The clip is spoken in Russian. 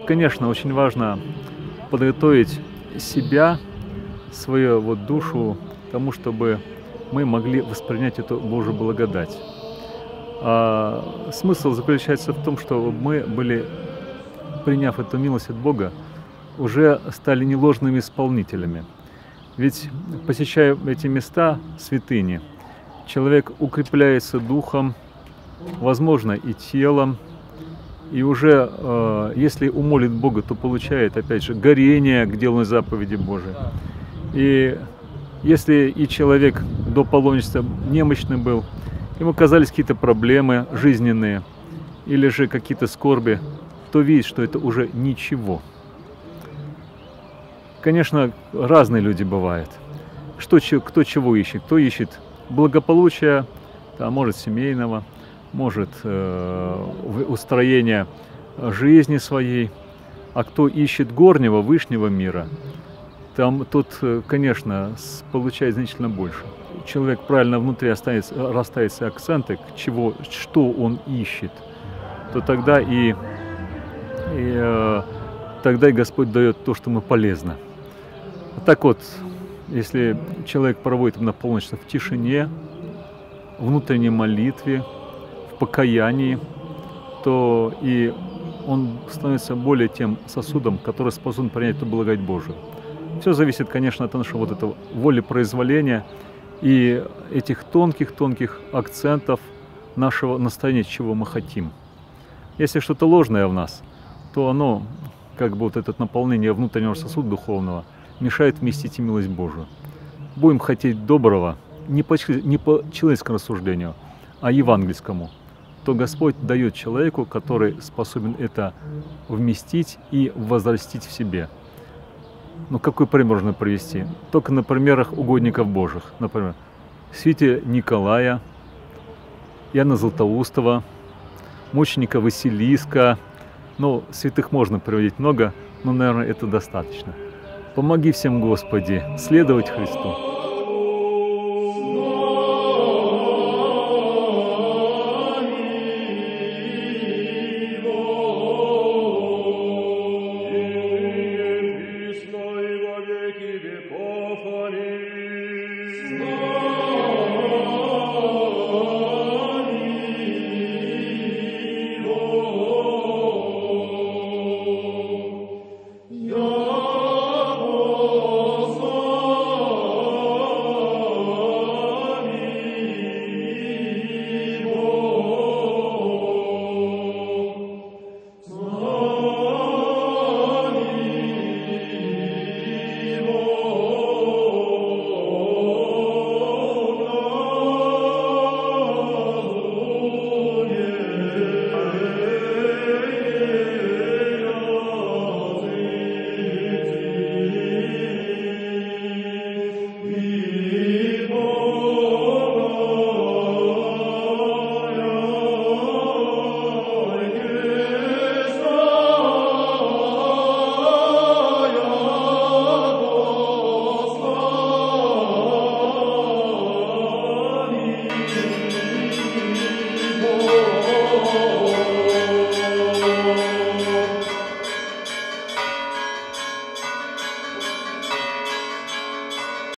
Конечно, очень важно подготовить себя, свою душу к тому, чтобы мы могли воспринять эту Божью благодать. Смысл заключается в том, что мы были, приняв эту милость от Бога, уже стали не ложными исполнителями. Ведь, посещая эти места, святыни, человек укрепляется духом, возможно, и телом, и уже, если умолит Бога, то получает, опять же, горение к делу заповеди Божией. И если и человек до паломничества немощный был, ему казались какие-то проблемы жизненные или же какие-то скорби, то видит, что это уже ничего. Конечно, разные люди бывают. Кто чего ищет? Кто ищет благополучия, может семейного, может устроения жизни своей, а кто ищет горнего, вышнего мира, тот, конечно, получает значительно больше. Человек правильно внутри расставит себе акценты, что он ищет, то тогда тогда и Господь дает то, что ему полезно. Так вот, если человек проводит на полночь в тишине, внутренней молитве, в покаянии, то и он становится более тем сосудом, который способен принять эту благодать Божию. Все зависит, конечно, от нашего этого волепроизволения и этих тонких акцентов нашего настроения, чего мы хотим. Если что-то ложное в нас, то оно, как бы это наполнение внутреннего сосуда духовного, мешает вместить и милость Божию. Будем хотеть доброго не по человеческому рассуждению, а евангельскому, то Господь дает человеку, который способен это вместить и возрастить в себе. Какой пример можно привести? Только на примерах угодников Божьих. Например, святителя Николая, Иоанна Златоустова, мученика Василиска. Святых можно приводить много, но, наверное, это достаточно. Помоги всем, Господи, следовать Христу.